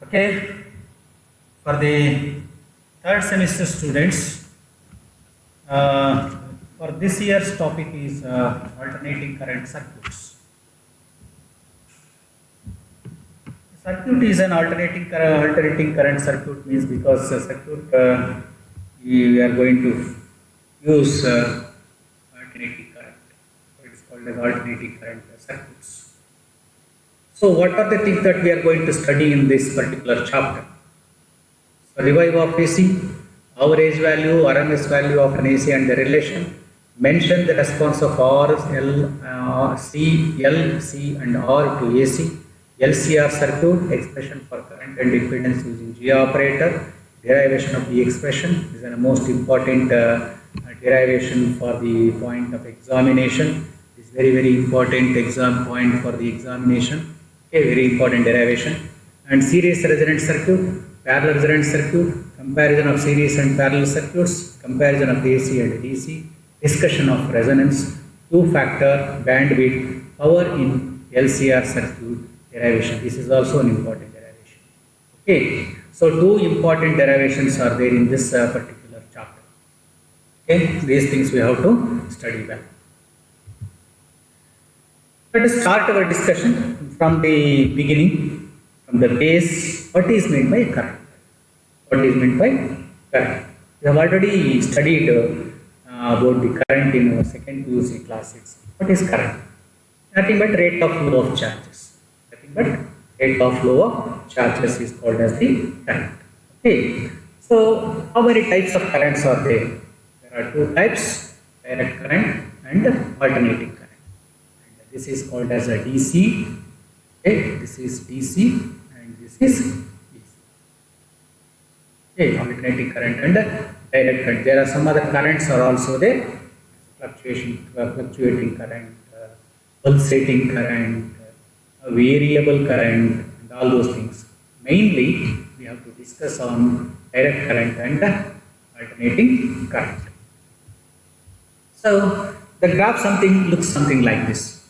Okay, for the third semester students, for this year's topic is alternating current circuits. Circuit is an alternating current circuit means because circuit we are going to use alternating current. So it is called as alternating current circuits. So what are the things that we are going to study in this particular chapter? So revive of AC, average value, RMS value of an AC and the relation. Mention the response of R, L, C, L, C and R to AC. LCR circuit, expression for current and impedance using G operator. Derivation of the expression is the most important derivation for the point of examination. It is very important exam point for the examination. Okay, very important derivation. And series resonant circuit, parallel resonant circuit, comparison of series and parallel circuits, comparison of AC and DC, discussion of resonance, two-factor, bandwidth, power in LCR circuit derivation. This is also an important derivation. Okay, so two important derivations are there in this particular chapter. Okay, these things we have to study well. Let us start our discussion from the beginning, from the base. What is meant by current? What is meant by current? We have already studied about the current in our second PUC classes. What is current? Nothing but rate of flow of charges. Nothing but rate of flow of charges is called as the current. Okay. So, how many types of currents are there? There are two types: direct current and alternating current. And this is called as a DC. Okay. This is DC and this is DC. Okay. Alternating current and direct current. There are some other currents are also there. Fluctuating current, pulsating current, variable current, and all those things. Mainly, we have to discuss on direct current and alternating current. So, the graph looks something like this.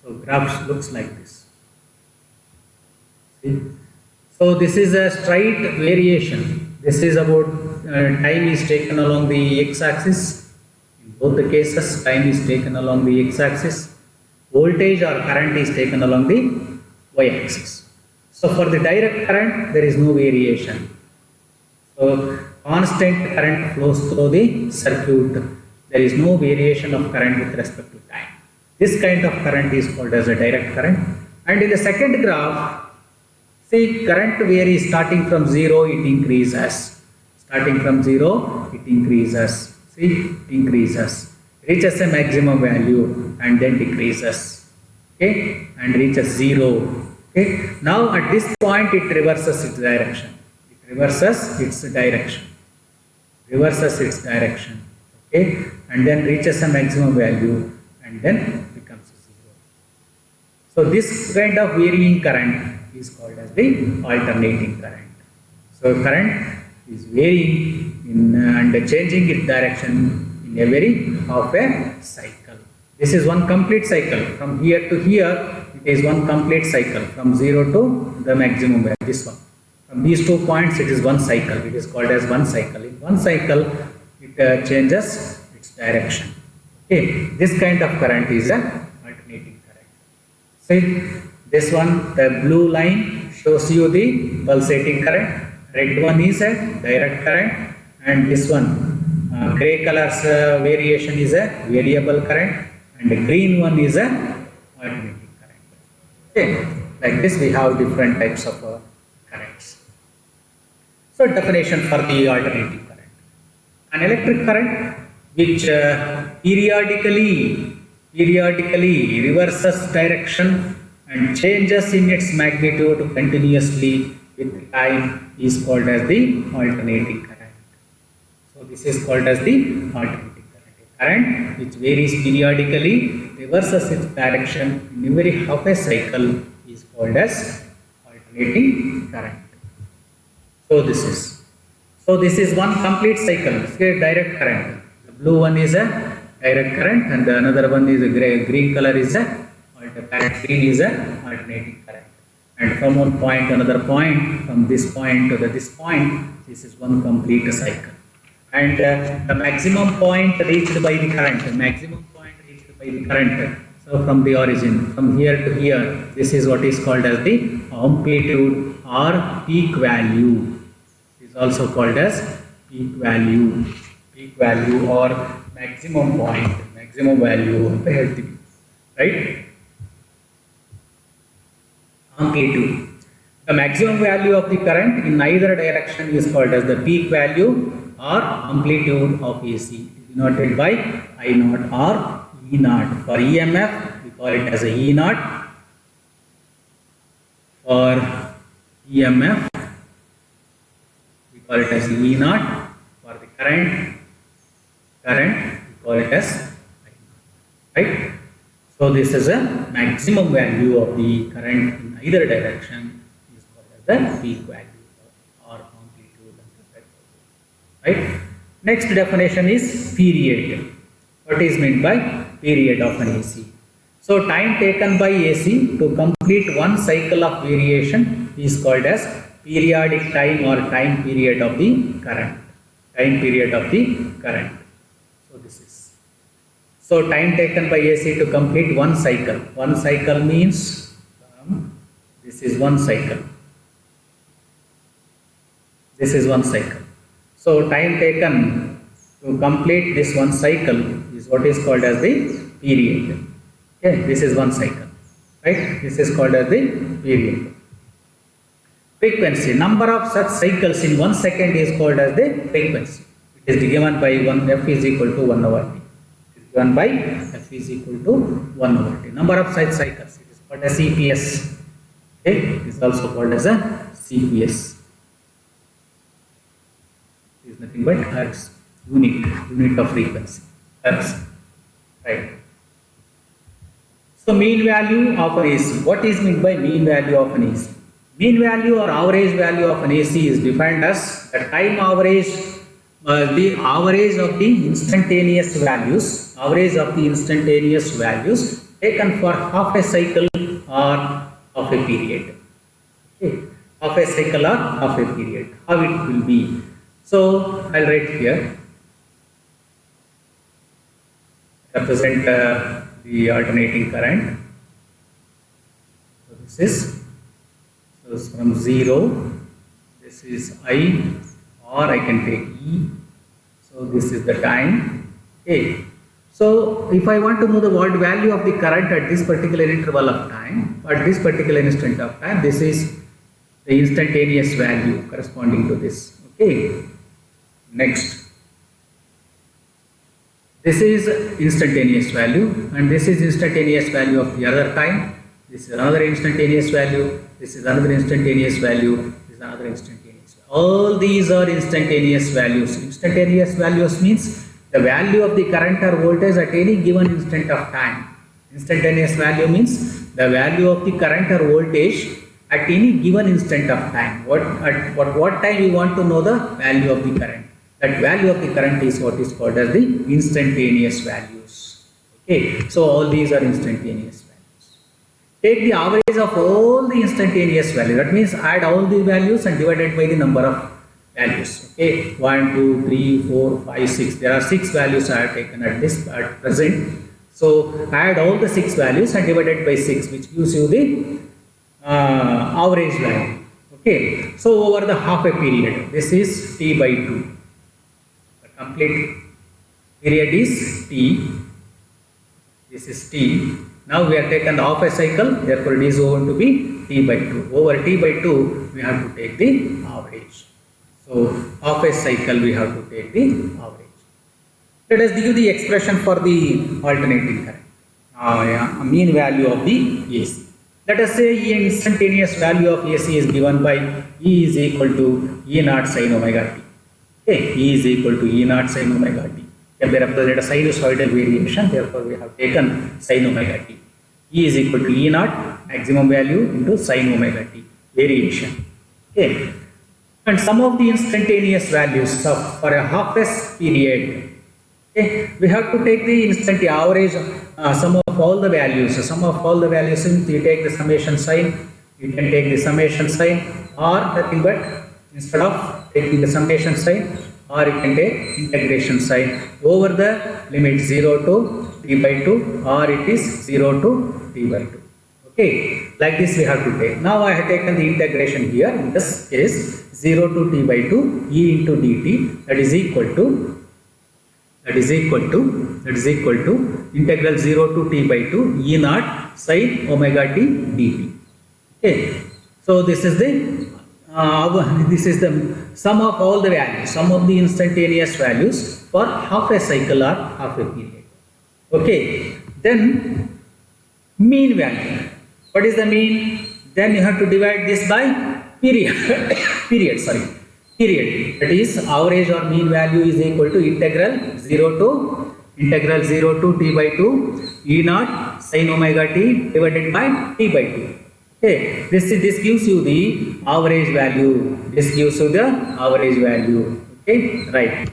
So, graph looks like this. See? So, this is a straight variation. This is about time is taken along the x-axis. In both the cases, time is taken along the x-axis. Voltage or current is taken along the y-axis. So for the direct current, there is no variation. So constant current flows through the circuit. There is no variation of current with respect to time. This kind of current is called as a direct current. And in the second graph, see, current varies starting from 0, it increases. Starting from 0, it increases. See, increases. Reaches a maximum value and then decreases. Okay, and reaches 0. Okay, now at this point it reverses its direction. It reverses its direction. Reverses its direction. Okay, and then reaches a maximum value and then becomes 0. So this kind of varying current is called as the alternating current. So current is varying in and changing its direction in every half a cycle. This is one complete cycle. From here to here, it is one complete cycle. From 0 to the maximum value, this one. From these 2 points, it is one cycle. It is called as one cycle. In one cycle, it changes its direction. Okay, this kind of current is a alternating current. See, this one, the blue line shows you the pulsating current. Red one is a direct current, and this one, gray color's variation is a variable current, and the green one is a alternating current. Okay, like this we have different types of currents. So definition for the alternating current: an electric current which periodically reverses direction and changes in its magnitude continuously with time is called as the alternating current. So this is called as the alternating current. A current which varies periodically, reverses its direction in every half a cycle is called as alternating current. So this is one complete cycle. Say direct current. The blue one is a direct current, and the another one is a green color is a alternating current. and from one point to another point, from this point to this point, this is one complete cycle. And the maximum point reached by the current, so from the origin, from here to here, this is what is called as the amplitude or peak value. It is also called as peak value or maximum point, maximum value of the healthy being, right? Amplitude. The maximum value of the current in either direction is called as the peak value or amplitude of AC, denoted by I naught or E naught. For EMF, we call it as a E naught. For EMF, we call it as E naught. For the current, we call it as I naught. Right? So this is a maximum value of the current in either direction is called as the peak value or amplitude. Right? Next definition is period. What is meant by period of an AC? So time taken by AC to complete one cycle of variation is called as periodic time or time period of the current. Time period of the current. So this is. So time taken by AC to complete one cycle. One cycle means this is one cycle. This is one cycle. So time taken to complete this one cycle is what is called as the period. Okay, this is one cycle, right? This is called as the period. Frequency, number of such cycles in 1 second is called as the frequency. It is given by F is equal to 1 over T. It is given by F is equal to 1 over T. Number of such cycles, it is called as CPS. Okay, it is also called as a CPS. It is nothing but hertz, unit of frequency, hertz, right? So mean value of an AC. What is meant by mean value of an AC? Mean value or average value of an AC is defined as the time average, the average of the instantaneous values, taken for half a cycle or half a period. Okay, half a cycle or half a period. How it will be? So I'll write here. Represent the alternating current. So this is from 0. This is I, or I can take E. So this is the time. Okay. So if I want to know the value of the current at this particular interval of time, at this particular instant of time, this is the instantaneous value corresponding to this. Okay. Next. This is instantaneous value, and this is instantaneous value of the other time. This is another instantaneous value. This is another instantaneous value. This is another instantaneous value. All these are instantaneous values. Instantaneous values means the value of the current or voltage at any given instant of time. Instantaneous value means the value of the current or voltage at any given instant of time. What time you want to know the value of the current? That value of the current is what is called as the instantaneous values. Okay, so all these are instantaneous values. Take the average of all the instantaneous values. That means add all the values and divide it by the number of values. Okay, 1, 2, 3, 4, 5, 6. There are 6 values I have taken at present. So add all the 6 values and divide it by 6, which gives you the average value. Okay, so over the half a period, this is T by 2. Complete period is T. This is T. Now we have taken the half a cycle, therefore it is going to be T by 2. Over T by 2, we have to take the average. So half a cycle, we have to take the average. Let us give the expression for the alternating current. Mean value of the AC. Let us say the instantaneous value of AC is given by E is equal to E naught sin omega t. Okay, E is equal to E naught sin omega t. Can be represented as sinusoidal variation, therefore we have taken sin omega t. E is equal to E naught, maximum value, into sin omega t, variation. Okay, and some of the instantaneous values for a half a period. Okay, we have to take the instant average, sum of all the values. Sum of all the values, we take the summation sign. You can take the summation sign, or nothing but instead of taking the summation sign, or you can take integration sign over the limit 0 to t by 2, or it is 0 to t by 2. Okay, like this we have to take. Now I have taken the integration here. In this case, 0 to t by 2 e into dt, that is equal to integral 0 to t by 2 e naught sin omega t dt. Okay, so this is the sum of all the values, sum of the instantaneous values for half a cycle or half a period. Okay, then mean value. What is the mean? Then you have to divide this by period. period. That is, average or mean value is equal to integral 0 to t by 2 e naught sin omega t divided by t by 2. Okay, this gives you the average value. This gives you the average value. Okay, right.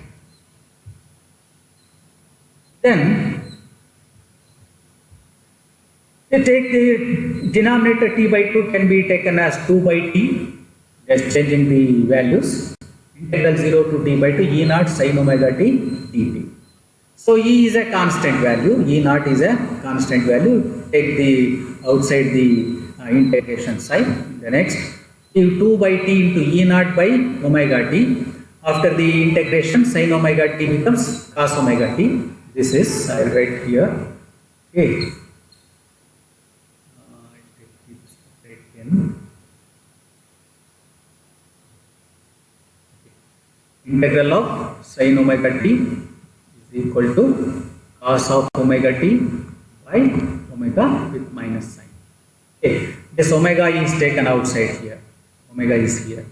Then you take the denominator t by 2 can be taken as 2 by t, just changing the values. Integral 0 to t by 2 e naught sin omega t dt. So e is a constant value, e naught is a constant value. Take the outside the integration sign. The next, give 2 by t into e naught by omega t. After the integration, sin omega t becomes cos omega t. This is, I will write here. Okay. Integral of sin omega t is equal to cos of omega t by omega with minus sign. Okay, this omega is taken outside here. Omega is here.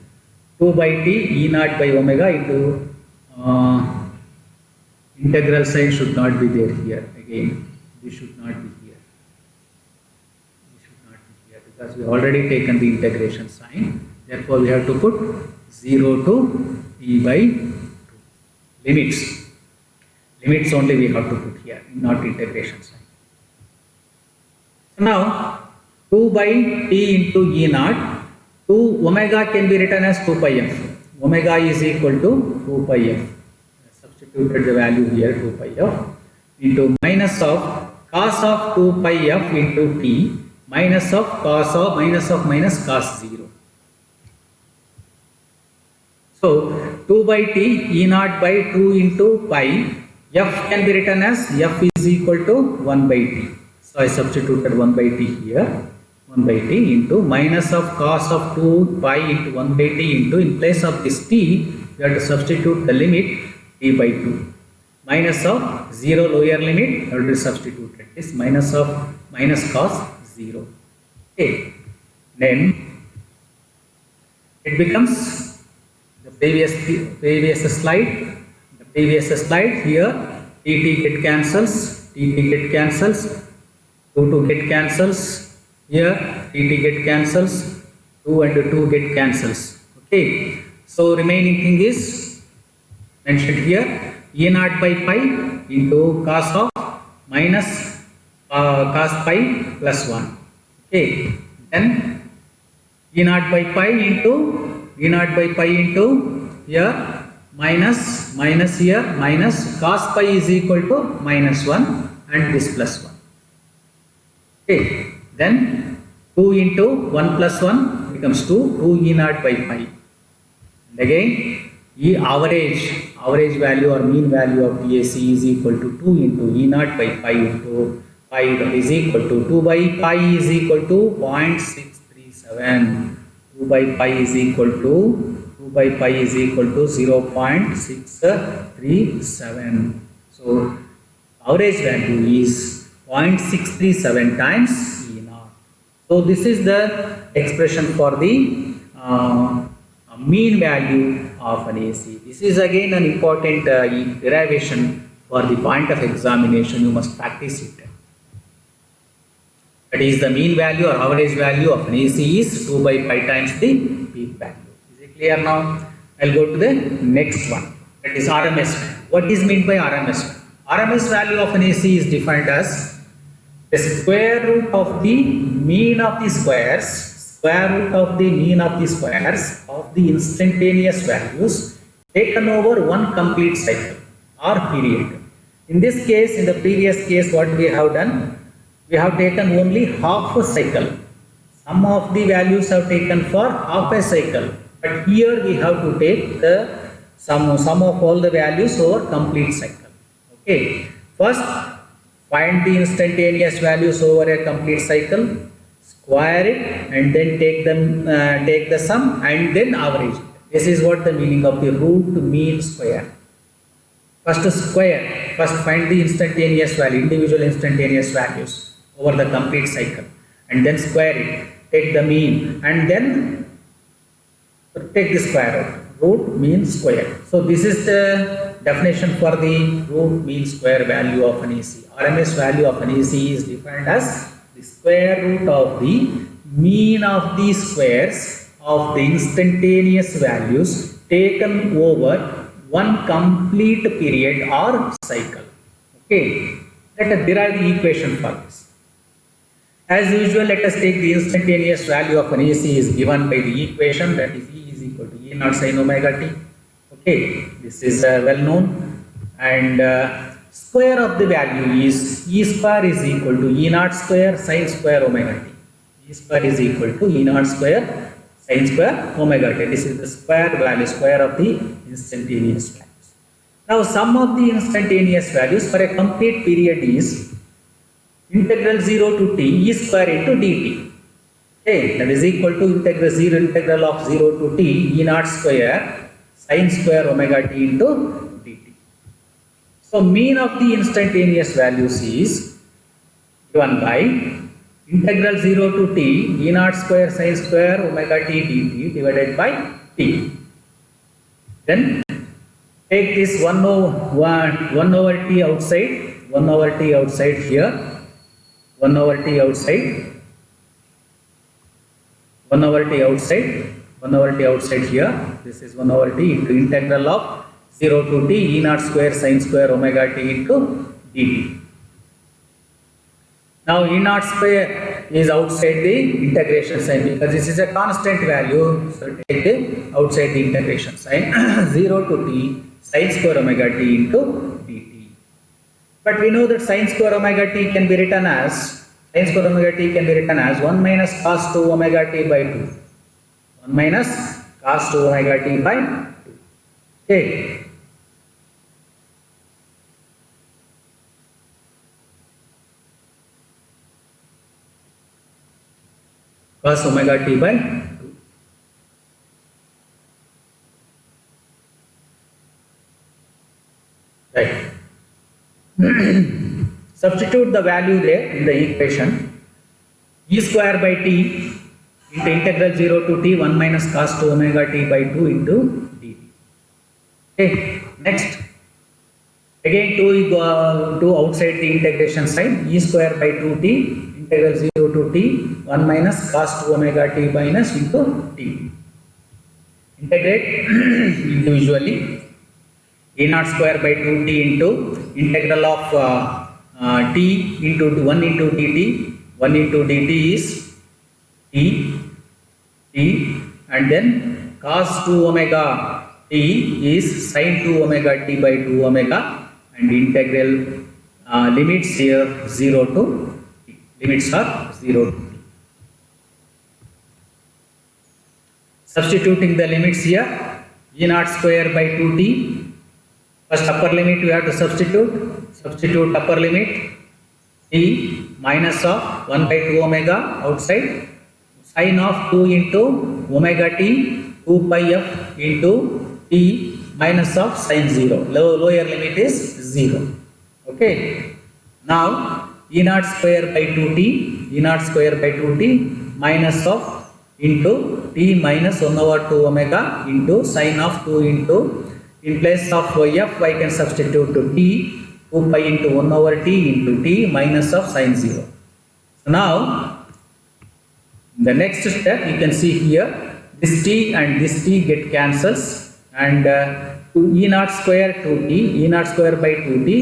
2 by t e naught by omega into integral sign should not be there here. Again, this should not be here. This should not be here because we already taken the integration sign. Therefore, we have to put 0 to t by 2. Limits. Limits only we have to put here, not integration sign. So now, 2 by t into e naught, 2 omega can be written as 2 pi f. Omega is equal to 2 pi f. Substituted the value here, 2 pi f, into minus of cos of 2 pi f into t, minus of cos of minus cos 0. So 2 by t e naught by 2 into pi, f can be written as f is equal to 1 by t. So I substituted 1 by t here, 1 by t into minus of cos of 2 pi into 1 by t into, in place of this t, we have to substitute the limit t by 2. Minus of 0 lower limit, we have to substitute this minus of minus cos 0. Okay. Then it becomes the previous slide here, tt get cancels, 2 to get cancels, here tt get cancels, 2 and 2 get cancels. Okay, so remaining thing is mentioned here, e naught by pi into cos of minus cos pi plus 1. Okay, then e naught by pi into here minus here minus cos pi is equal to minus 1 and this plus 1. Okay, then 2 into 1 plus 1 becomes 2 e naught by pi. And again, average value or mean value of DAC is equal to 2 into e naught by pi into pi, that is equal to 2 by pi is equal to 0.637. 2 by pi is equal to 0.637. So average value is 0.637 times E naught. So this is the expression for the mean value of an AC. This is again an important derivation for the point of examination. You must practice it. That is, the mean value or average value of an AC is 2 by pi times the peak value. Is it clear now? I'll go to the next one. That is RMS value. What is meant by RMS value? RMS value of an AC is defined as the square root of the mean of the squares square root of the mean of the squares of the instantaneous values taken over one complete cycle or period. In this case, in the previous case, what we have done, we have taken only half a cycle. Some of the values have taken for half a cycle, but here we have to take the sum of all the values over complete cycle. Okay, first find the instantaneous values over a complete cycle, square it, and then take the sum and then average it. This is what the meaning of the root mean square. First square, first find the instantaneous value, individual instantaneous values over the complete cycle, and then square it, take the mean, and then take the square root. Root mean square. So this is the definition for the root mean square value of an AC. RMS value of an AC is defined as the square root of the mean of the squares of the instantaneous values taken over one complete period or cycle. Okay, let us derive the equation for this. As usual, let us take the instantaneous value of an AC is given by the equation, that is E is equal to E naught sin omega t. Okay, this is well known, and square of the value is E square is equal to E naught square sin square omega t. E square is equal to E naught square sin square omega t. This is the square value, square of the instantaneous values. Now sum of the instantaneous values for a complete period is integral 0 to t E square into dt. Okay, that is equal to integral of 0 to t E naught square sin square omega t into dt. So mean of the instantaneous values is given by integral 0 to t E naught square sin square omega t dt divided by t. Then take this 1 over t outside, 1 over t outside here, 1 over t outside, 1 over t outside, 1 over t outside here. This is 1 over t into integral of 0 to t E naught square sin square omega t into dt. Now E naught square is outside the integration sign because this is a constant value. So take the outside the integration sign 0 to t sin square omega t into dt. But we know that sin square omega t can be written as 1 minus cos 2 omega t by 2. 1 minus cos 2 omega t by 2. Okay. Cos omega t by 2. Right. Substitute the value there in the equation. E square by t into integral 0 to t 1 minus cos 2 omega t by 2 into dt. Okay. Next, again 2 outside the integration sign. E square by 2t integral 0 to t 1 minus cos 2 omega t minus into t. Integrate individually. E naught square by 2t into integral of t into 1 into dt. 1 into dt is t, and then cos 2 omega t is sin 2 omega t by 2 omega, and integral limits here 0 to t. Limits are 0 to t. Substituting the limits here, E naught square by 2t. First upper limit we have to substitute. Substitute upper limit t minus of 1 by 2 omega outside, sin of 2 into omega t 2 pi f into t minus of sin 0. Lower limit is 0. Okay. Now E naught square by 2t, E naught square by 2t minus of into t minus 1 over 2 omega into sin of 2 into, in place of f I can substitute to t 2 pi into 1 over t into t minus of sin 0. So now the next step you can see here, this t and this t get cancels, and E naught square 2t, E naught square by 2t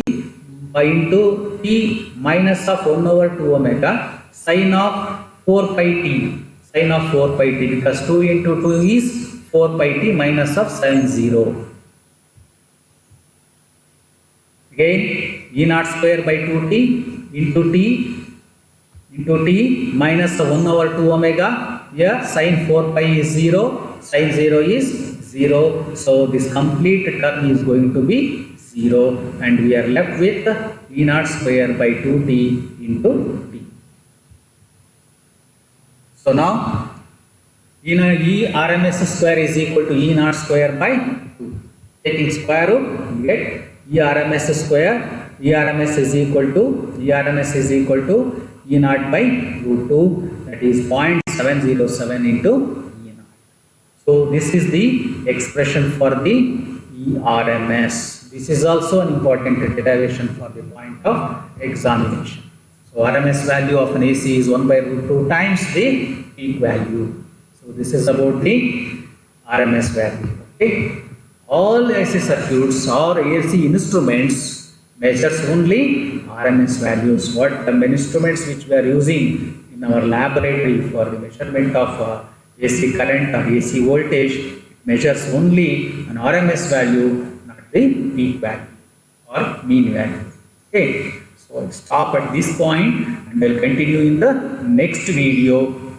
by into t minus of 1 over 2 omega sin of 4 pi t. Sine of 4 pi t, because 2 into 2 is 4 pi t minus of sine 0. Again, E naught square by 2t into t minus 1 over 2 omega. Here sine 4 pi is 0, sine 0 is 0. So this complete term is going to be 0 and we are left with E naught square by 2t into t. So now E RMS square is equal to E naught square by 2. Taking square root, we get E RMS square. E RMS is equal to E naught by root 2, that is 0.707 into E naught. So this is the expression for the E RMS. This is also an important derivation for the point of examination. So RMS value of an AC is 1 by root 2 times the peak value. So this is about the RMS value. Okay. All AC circuits or AC instruments measures only RMS values. What the instruments which we are using in our laboratory for the measurement of AC current or AC voltage, it measures only an RMS value, not the peak value or mean value. Okay. So I'll stop at this point and I'll continue in the next video